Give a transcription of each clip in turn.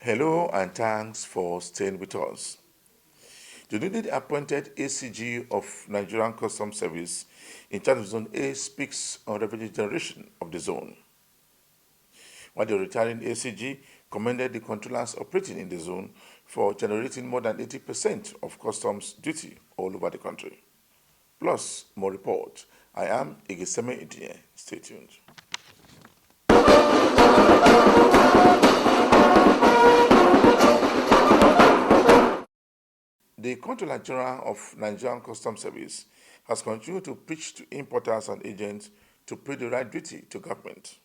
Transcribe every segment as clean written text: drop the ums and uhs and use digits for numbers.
Hello and thanks for staying with us. The newly appointed ACG of Nigerian Customs Service in charge of Zone A speaks on revenue generation of the zone, while the retiring ACG commended the controllers operating in the zone for generating more than 80% of customs duty all over the country. Plus, more report. I am Igiseme Idie. Stay tuned. The Controller General of Nigerian Customs Service has continued to preach to importers and agents to pay the right duty to government.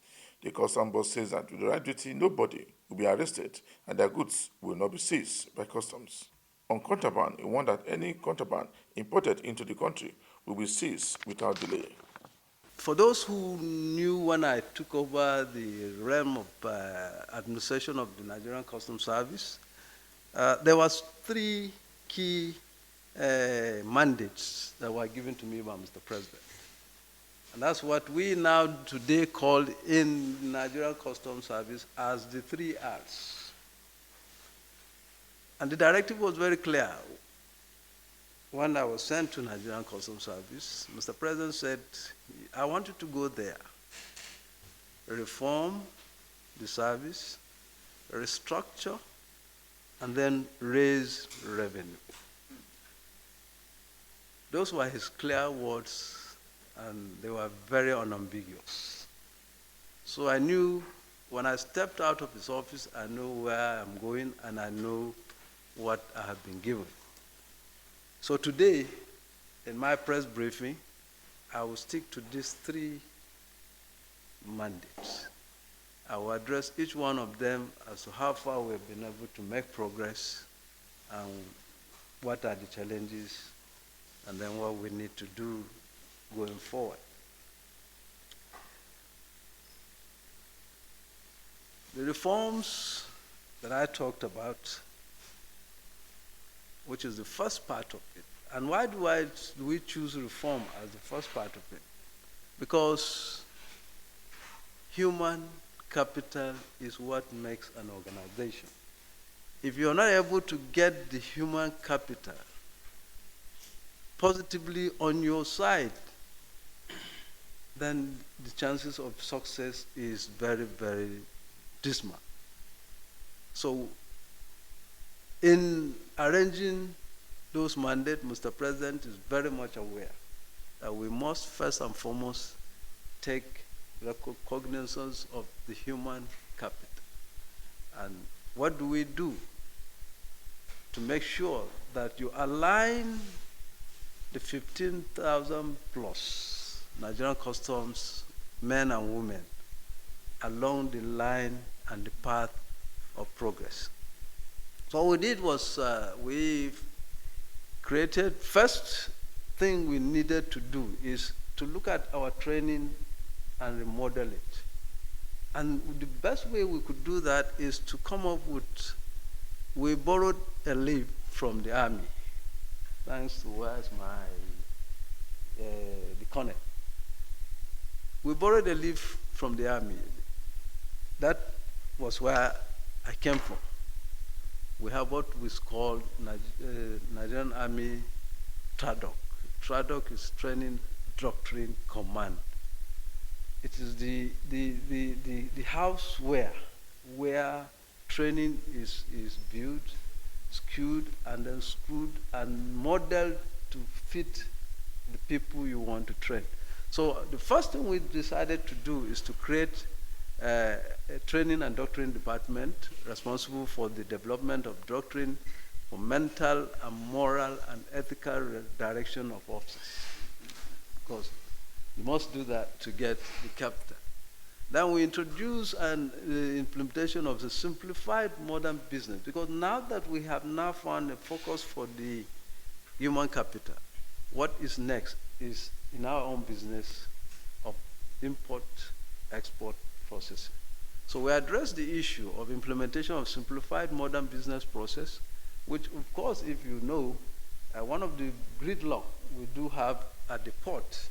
The Customs Boss says that with the right duty, nobody will be arrested and their goods will not be seized by customs. On contraband, he warned that any contraband imported into the country will be seized without delay. For those who knew when I took over the realm of administration of the Nigerian Customs Service, there was three key mandates that were given to me by Mr. President. And that's what we now today call in Nigerian Customs Service as the 3 R's. And the directive was very clear. When I was sent to Nigerian Customs Service, Mr. President said, I want you to go there, reform the service, restructure, and then raise revenue. Those were his clear words, and they were very unambiguous. So I knew when I stepped out of his office, I know where I'm going, and I know what I have been given. So today, in my press briefing, I will stick to these 3 mandates. I will address each one of them as to how far we've been able to make progress and what are the challenges, and then what we need to do going forward. The reforms that I talked about, which is the first part of it. And why do we choose reform as the first part of it? Because human capital is what makes an organization. If you're not able to get the human capital positively on your side, then the chances of success is very, very dismal. So in arranging those mandates, Mr. President is very much aware that we must first and foremost take cognizance of the human capital. And what do we do to make sure that you align the 15,000 plus Nigerian customs men and women along the line and the path of progress? So what we did was we created, first thing we needed to do is to look at our training and remodel it. And the best way we could do that is to come up with, we borrowed a leaf from the army, thanks to where's my, the cornet. We borrowed a leaf from the army. That was where I came from. We have what is called Nigerian Army TRADOC. TRADOC is Training Doctrine Command. It is the house where training is built, skewed, and then screwed and modeled to fit the people you want to train. So the first thing we decided to do is to create a training and doctrine department responsible for the development of doctrine for mental and moral and ethical direction of officers. Because you must do that to get the capital. Then we introduce the implementation of the simplified modern business, because now that we have now found a focus for the human capital, what is next is in our own business of import, export, processing. So we address the issue of implementation of simplified modern business process, which of course, if you know, one of the gridlock we do have at the port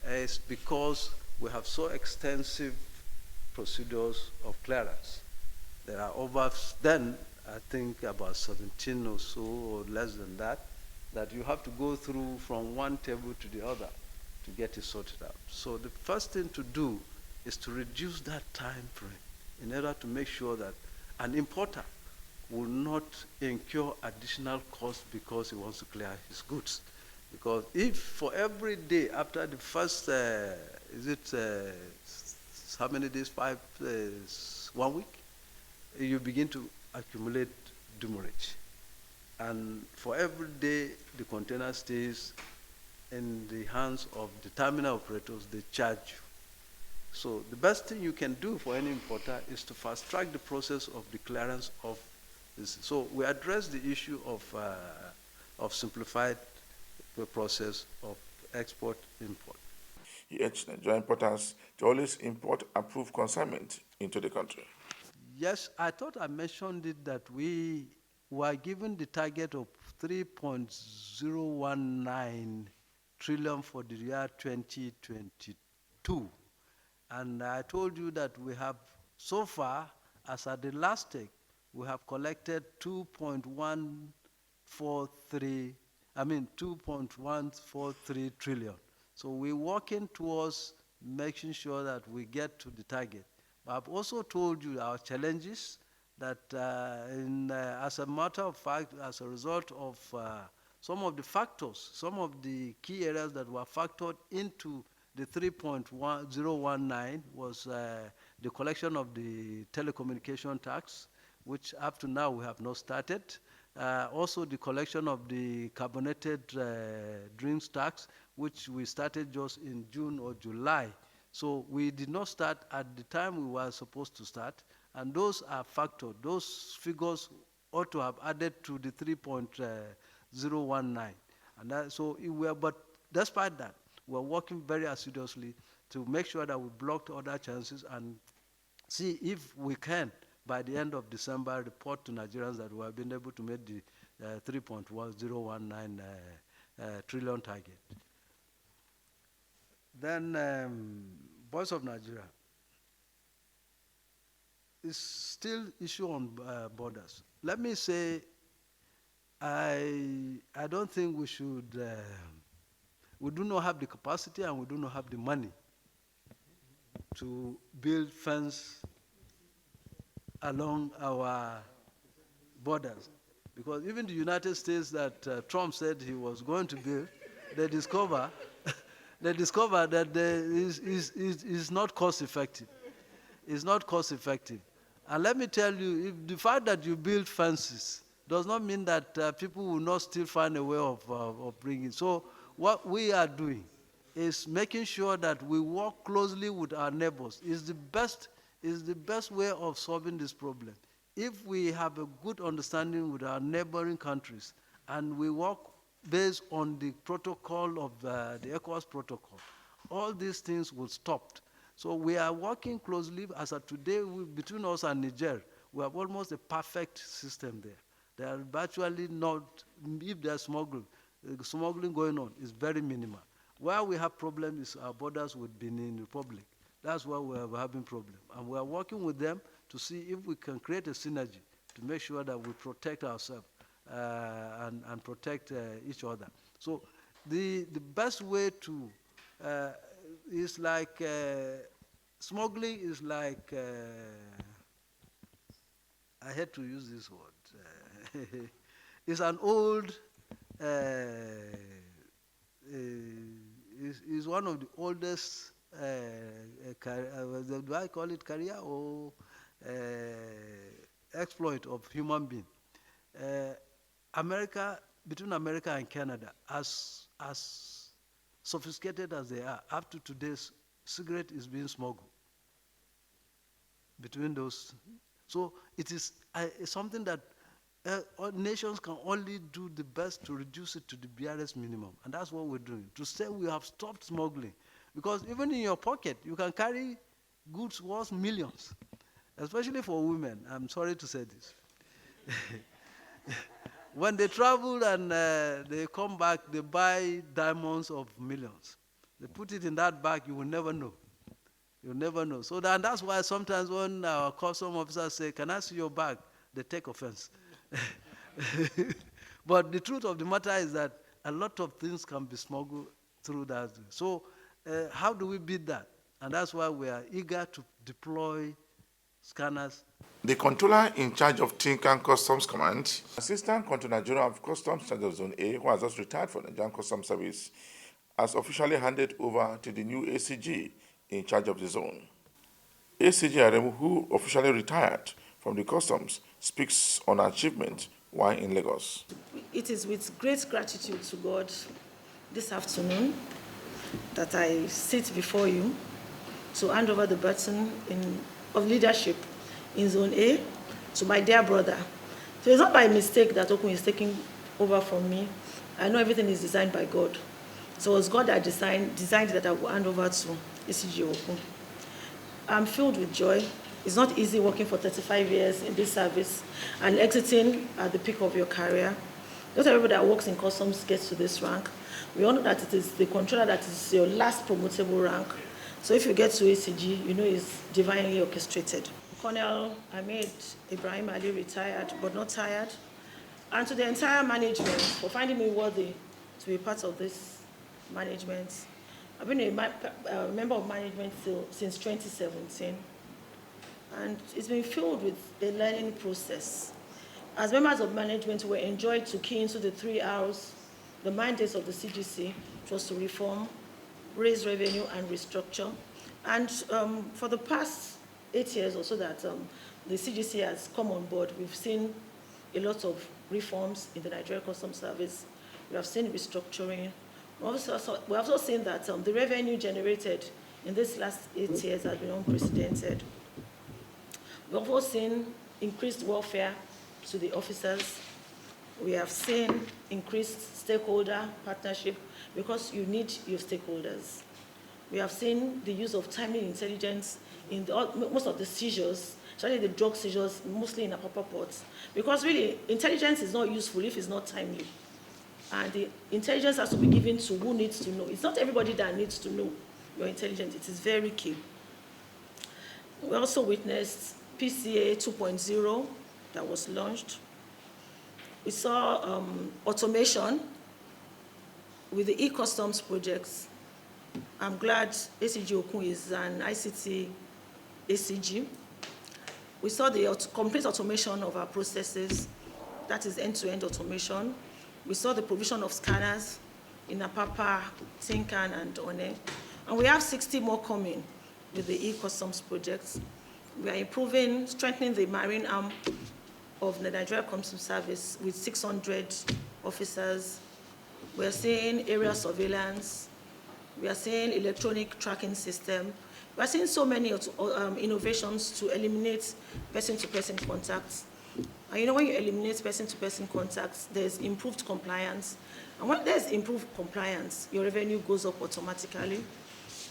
is because we have so extensive procedures of clearance. There are over then, I think about 17 or so, or less than that, that you have to go through from one table to the other to get it sorted out. So the first thing to do is to reduce that time frame in order to make sure that an importer will not incur additional cost because he wants to clear his goods. Because if for every day after the first, how many days, 1 week, you begin to accumulate demurrage. And for every day the container stays in the hands of the terminal operators, they charge you. So the best thing you can do for any importer is to fast track the process of the clearance of this. So we address the issue of simplified process of export-import. He urged Nigerian importers to always import approved consignment into the country. Yes, I thought I mentioned it that we were given the target of 3.019 trillion for the year 2022. And I told you that we have, so far, as at the last take, we have collected 2.143 trillion. So we're working towards making sure that we get to the target. But I've also told you our challenges that as a matter of fact, as a result of some of the factors, some of the key areas that were factored into the 3.019 was the collection of the telecommunication tax, which up to now we have not started. Also the collection of the carbonated drinks tax, which we started just in June or July. So we did not start at the time we were supposed to start, and those are factored. Those figures ought to have added to the 3.019. And but despite that, we're working very assiduously to make sure that we blocked other chances and see if we can, by the end of December, report to Nigerians that we have been able to make the 3.1019 trillion target. Then, Voice of Nigeria is still issue on borders. Let me say, I don't think we should, we do not have the capacity and we do not have the money to build fence along our borders. Because even the United States that Trump said he was going to build, they discover that is not cost effective. It's not cost effective. And let me tell you, if the fact that you build fences does not mean that people will not still find a way of bringing. So what we are doing is making sure that we work closely with our neighbors. Is the best way of solving this problem. If we have a good understanding with our neighboring countries and we work based on the protocol of the ECOWAS protocol, all these things will stop. So we are working closely. As of today, between us and Niger, we have almost a perfect system there. There are virtually not, if there's smuggling going on is very minimal. Where we have problems is our borders with Benin Republic. That's why we are having problems. And we are working with them to see if we can create a synergy to make sure that we protect ourselves and protect each other. So the best way to is like smuggling is like I had to use this word. It's an old is one of the oldest do I call it career or exploit of human being. Between America and Canada, as sophisticated as they are, up to today's cigarette is being smuggled between those. So it is something that nations can only do the best to reduce it to the barest minimum. And that's what we're doing, to say we have stopped smuggling. Because even in your pocket, you can carry goods worth millions, especially for women. I'm sorry to say this. When they travel and they come back, they buy diamonds of millions. They put it in that bag, you will never know. You never know. So that's why sometimes when our custom officers say, "Can I see your bag?" they take offense. But the truth of the matter is that a lot of things can be smuggled through that. So how do we beat that? And that's why we are eager to deploy scanners. The controller in charge of Tinkan Customs Command, Assistant Controller General of Customs Charge of Zone A, who has just retired from the Nigerian Customs Service, has officially handed over to the new ACG in charge of the zone. ACG Aremu, who officially retired from the Customs, speaks on her achievement while in Lagos. It is with great gratitude to God this afternoon that I sit before you to hand over the baton of leadership in Zone A to my dear brother. So it's not by mistake that Okun is taking over from me. I know everything is designed by God. So it was God that designed that I will hand over to ACG Okun. I'm filled with joy. It's not easy working for 35 years in this service and exiting at the peak of your career. Not everybody that works in customs gets to this rank. We all know that it is the controller that is your last promotable rank. So if you get to ACG, you know it's divinely orchestrated. Colonel Ahmed Ibrahim Ali retired, but not tired. And to the entire management for finding me worthy to be part of this management. I've been a member of management since 2017. And it's been filled with a learning process. As members of management, we enjoyed to key into the 3 R's, the mandates of the CGC, which was to reform, raise revenue, and restructure. And for the past 8 years or so that the CGC has come on board, we've seen a lot of reforms in the Nigerian Customs Service. We have seen restructuring. We have also seen that the revenue generated in these last 8 years has been unprecedented. We've also seen increased welfare to the officers. We have seen increased stakeholder partnership because you need your stakeholders. We have seen the use of timely intelligence in most of the seizures, especially the drug seizures, mostly in Apapa ports. Because really, intelligence is not useful if it's not timely. And the intelligence has to be given to who needs to know. It's not everybody that needs to know your intelligence. It is very key. We also witnessed PCA 2.0 that was launched. We saw automation with the e-customs projects. I'm glad ACG Okun is an ICT ACG. We saw the complete automation of our processes, that is end-to-end automation. We saw the provision of scanners in Apapa, Tinkan, and One. And we have 60 more coming with the e-customs projects. We are improving, strengthening the marine arm of the Nigerian Customs Service with 600 officers. We are seeing area surveillance. We are seeing electronic tracking system. We are seeing so many innovations to eliminate person-to-person contacts. And you know, when you eliminate person-to-person contacts, there's improved compliance. And when there's improved compliance, your revenue goes up automatically.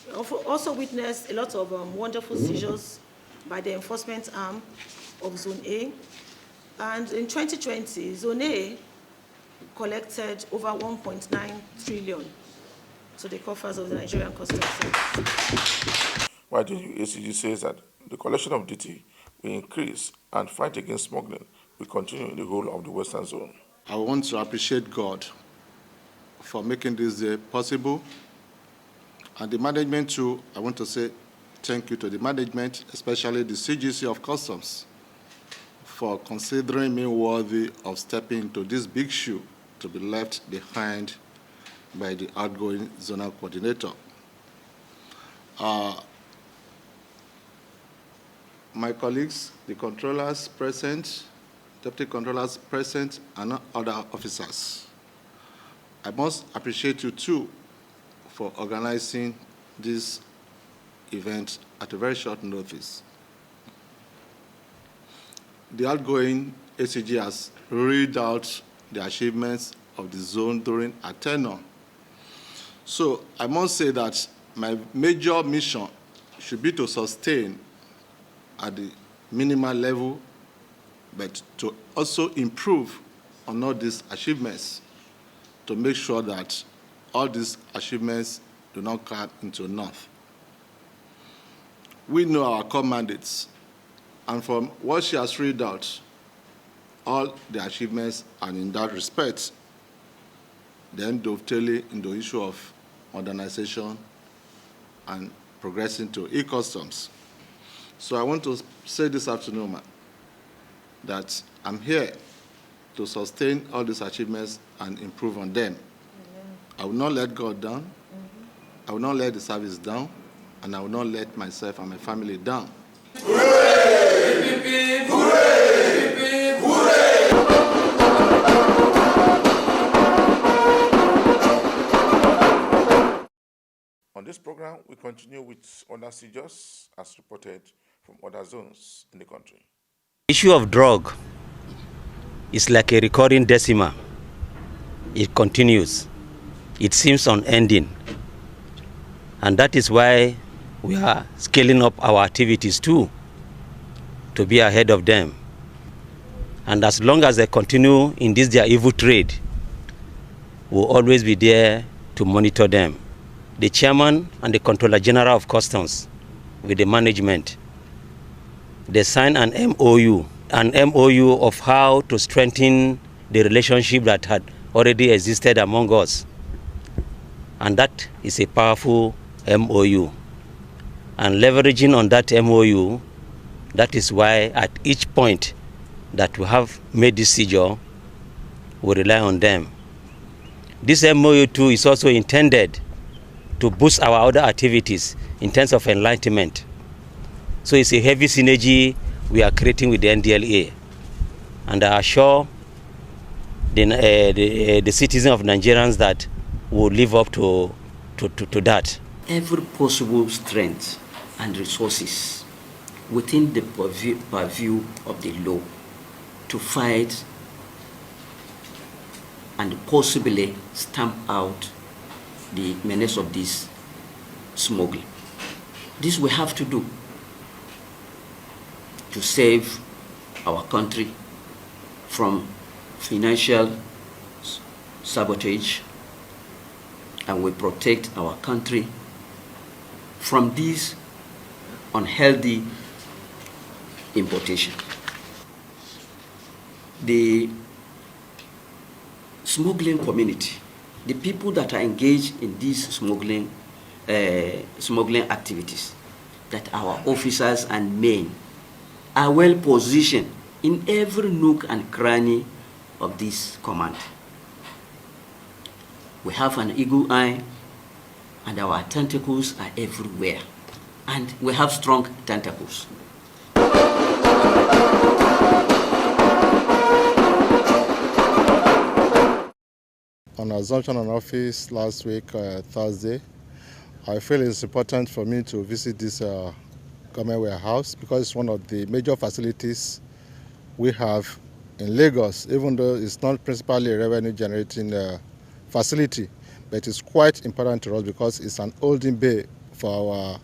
We also witnessed a lot of wonderful seizures by the enforcement arm of Zone A. And in 2020, Zone A collected over 1.9 trillion to the coffers of the Nigerian Customs Service. Why do you ACG says that the collection of duty will increase and fight against smuggling will continue in the whole of the Western Zone? I want to appreciate God for making this day possible. And the management too, I want to say thank you to the management, especially the CGC of Customs, for considering me worthy of stepping into this big shoe to be left behind by the outgoing zonal coordinator. My colleagues, the controllers present, deputy controllers present, and other officers, I must appreciate you too for organizing this event at a very short notice. The outgoing ACG has read out the achievements of the zone during a tenure. So I must say that my major mission should be to sustain at the minimal level, but to also improve on all these achievements to make sure that all these achievements do not come into naught. we know our core mandates, and from what she has read out, all the achievements are in that respect. Then dovetailing in the issue of modernization and progressing to e-customs. So I want to say this afternoon, that I'm here to sustain all these achievements and improve on them. I will not let God down. I will not let the service down, and I will not let myself and my family down. Hooray! Hooray! Hooray! On this program, we continue with other seizures as reported from other zones in the country. The issue of drug is like a recurring decimal. It continues. It seems unending. And that is why we are scaling up our activities too, to be ahead of them. And as long as they continue in this their evil trade, we'll always be there to monitor them. The chairman and the Controller General of Customs with the management, they signed an MOU of how to strengthen the relationship that had already existed among us. And that is a powerful MOU. And leveraging on that MOU, that is why at each point that we have made this seizure, we rely on them. This MOU too is also intended to boost our other activities in terms of enlightenment. So it's a heavy synergy we are creating with the NDLA. And I assure the citizens of Nigerians that will live up to that. Every possible strength and resources within the purview of the law to fight and possibly stamp out the menace of this smuggling. This we have to do to save our country from financial sabotage, and we protect our country from this unhealthy importation. The smuggling community, the people that are engaged in these smuggling activities, that our officers and men are well positioned in every nook and cranny of this command. We have an eagle eye, and our tentacles are everywhere, and we have strong tentacles. On assumption on office last week, Thursday, I feel it's important for me to visit this government warehouse because it's one of the major facilities we have in Lagos, even though it's not principally a revenue generating facility, but it's quite important to us because it's an holding bay for our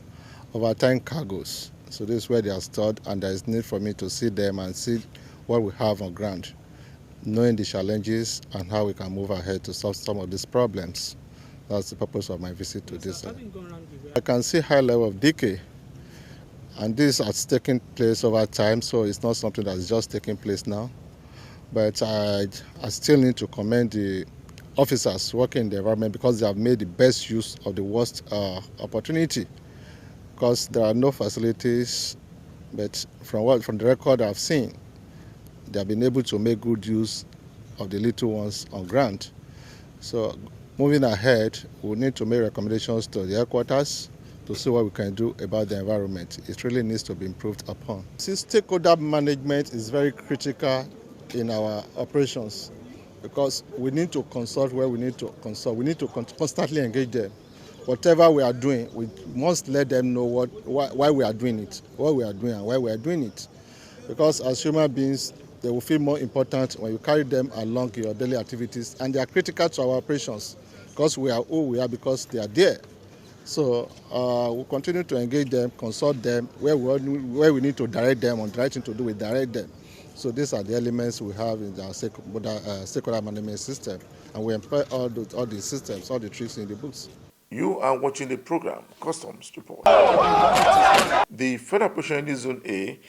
overtime cargoes. So this is where they are stored, and there is need for me to see them and see what we have on ground, knowing the challenges and how we can move ahead to solve some of these problems. That's the purpose of my visit to this. I can see high level of decay, and this has taken place over time, so it's not something that's just taking place now. But I still need to commend the officers working in the environment because they have made the best use of the worst opportunity, because there are no facilities, but from the record I've seen, they have been able to make good use of the little ones on ground. So moving ahead, we need to make recommendations to the headquarters to see what we can do about the environment. It really needs to be improved upon. Stakeholder management is very critical in our operations because we need to consult where we need to consult. We need to constantly engage them. Whatever we are doing, we must let them know why we are doing it, what we are doing and why we are doing it. Because as human beings, they will feel more important when you carry them along your daily activities, and they are critical to our operations because we are who we are because they are there. So we'll continue to engage them, consult them, where we need to direct them, on the right thing to do, we direct them. So these are the elements we have in our stakeholder management system, and we employ all the systems, all the tricks in the books. You are watching the program Customs Report. The Federal Operation in Zone A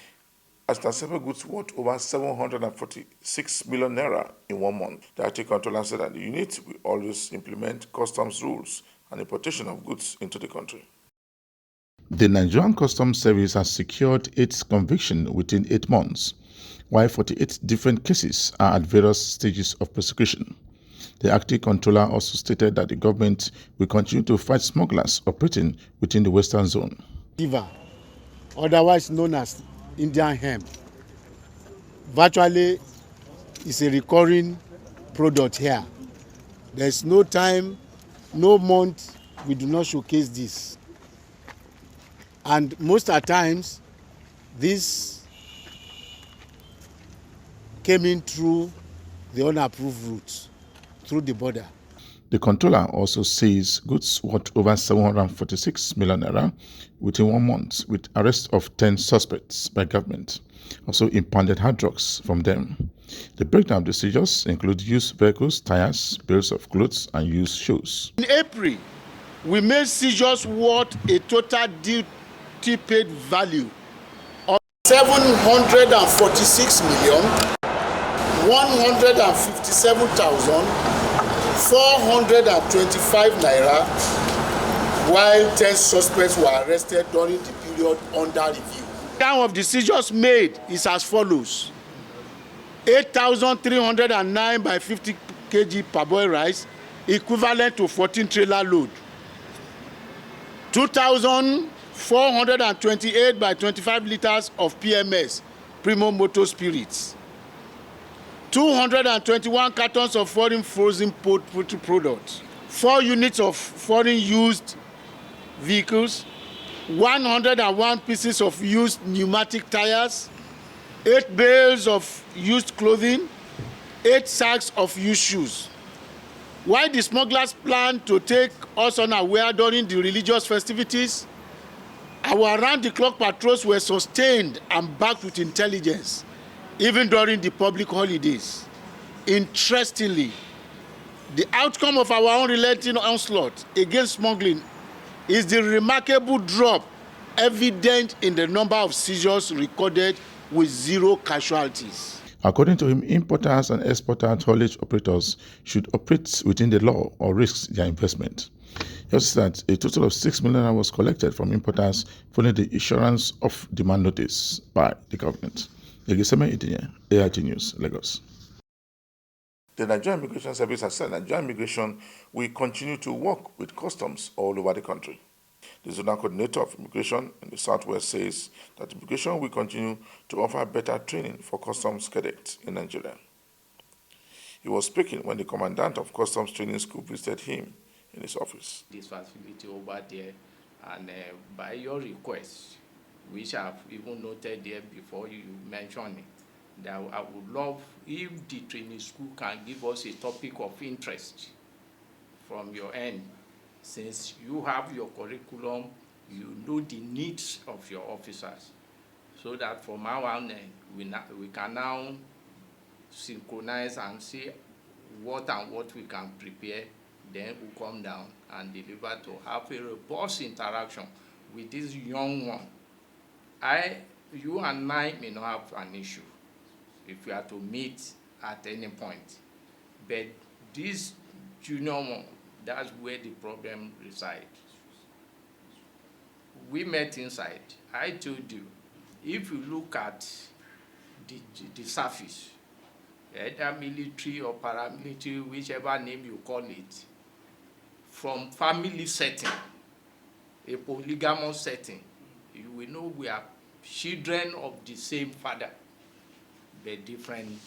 has transferred goods worth over 746 million naira in 1 month. The IT controller said that the unit will always implement customs rules and importation of goods into the country. The Nigerian Customs Service has secured 8 convictions within 8 months, while 48 different cases are at various stages of prosecution. The acting controller also stated that the government will continue to fight smugglers operating within the Western Zone. Otherwise known as Indian hemp, virtually is a recurring product here. There's no time, no month we do not showcase this. And most at times, this came in through the unapproved routes, through the border. The controller also says goods worth over 746 million naira within 1 month, with arrest of 10 suspects by government. Also impounded hard drugs from them. The breakdown of the seizures include used vehicles, tires, bales of clothes, and used shoes. In April, we made seizures worth a total duty paid value of 746,157,425 naira, while 10 suspects were arrested during the period under review. The count of the seizures made is as follows: 8,309 by 50 kg parboiled rice, equivalent to 14 trailer load. 2,428 by 25 liters of PMS, Primo Motor Spirits. 221 cartons of foreign frozen poultry products. 4 units of foreign used vehicles. 101 pieces of used pneumatic tires. 8 bales of used clothing. 8 sacks of used shoes. Why the smugglers plan to take us unaware during the religious festivities? Our round-the-clock patrols were sustained and backed with intelligence, even during the public holidays. Interestingly, the outcome of our unrelenting onslaught against smuggling is the remarkable drop evident in the number of seizures recorded with 0 casualties. According to him, importers and exporter haulage operators should operate within the law or risk their investment. He also said a total of 6 million was collected from importers following the issuance of demand notice by the government. Legiseme Idinye, AIT News, Lagos. The Nigerian Immigration Service has said Nigerian immigration will continue to work with customs all over the country. The zonal coordinator of immigration in the Southwest says that immigration will continue to offer better training for customs cadets in Nigeria. He was speaking when the commandant of Customs Training School visited him in his office. This facility over there, and by your request, which I've even noted there before you mentioned it, that I would love if the training school can give us a topic of interest from your end. Since you have your curriculum, you know the needs of your officers, so that from our end, we can now synchronize and see what we can prepare, then we come down and deliver to have a robust interaction with this young one. You and I may not have an issue if we are to meet at any point, but this junior one, that's where the problem resides. We met inside. I told you, if you look at the surface, either military or paramilitary, whichever name you call it, from family setting, a polygamous setting, you will know we are children of the same father, but different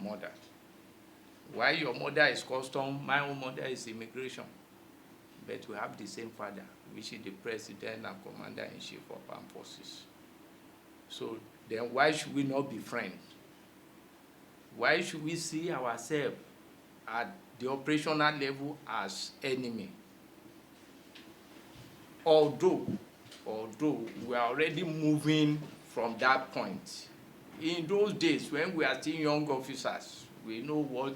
mother. While your mother is custom, my own mother is immigration. But we have the same father, which is the president and commander-in-chief of armed forces. So then why should we not be friends? Why should we see ourselves at the operational level as enemy? Although we are already moving from that point. In those days, when we are still young officers, we know what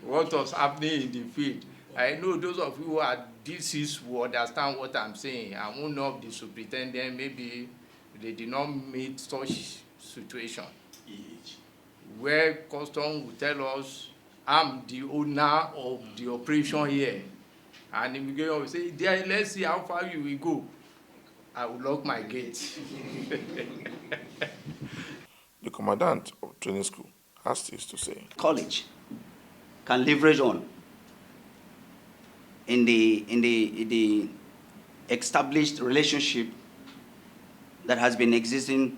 what was happening in the field, I know those of you who are DCs will understand what I'm saying. I'm one of the superintendent, maybe they did not meet such situation. Where custom will tell us, I'm the owner of the operation here. And if we go and say, there, let's see how far you will go. I will lock my gate. The commandant of training school has this to say. College can leverage on in the established relationship that has been existing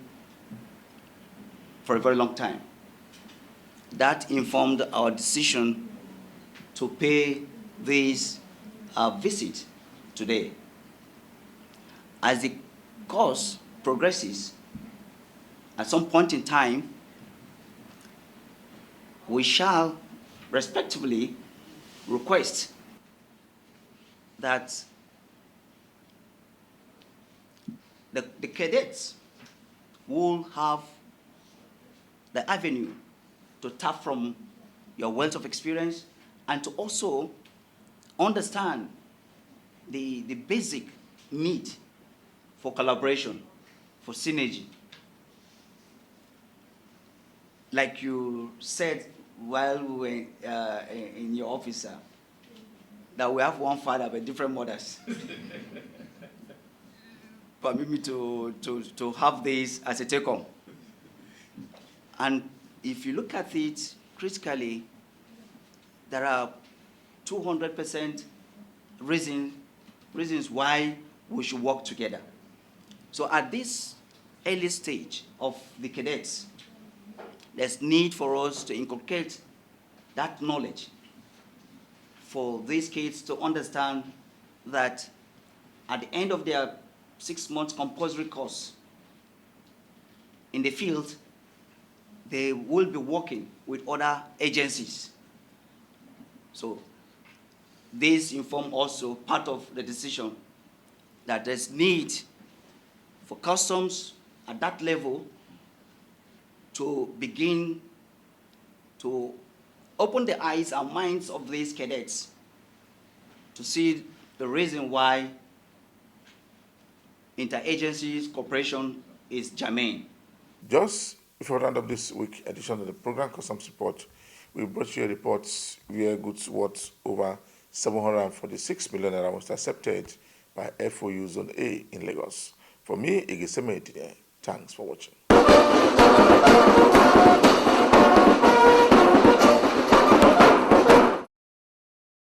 for a very long time. That informed our decision to pay this visit today. As the course progresses, at some point in time, we shall respectively request that the cadets will have the avenue to tap from your wealth of experience and to also understand the basic need for collaboration, for synergy. Like you said while we were in your office, that we have one father but different mothers. Permit me to have this as a take-home. And if you look at it critically, there are 200% reasons why we should work together. So at this early stage of the cadets, there's need for us to inculcate that knowledge for these kids to understand that at the end of their 6-month compulsory course in the field, they will be working with other agencies. So this informs also part of the decision that there's need for customs at that level to begin to open the eyes and minds of these cadets to see the reason why interagencies cooperation is germane. Just before we round up this week edition of the program Customs Report, we brought you reports where goods worth over 746 million naira was accepted by FOU Zone A in Lagos. For me, Igiseme Edine, thanks for watching.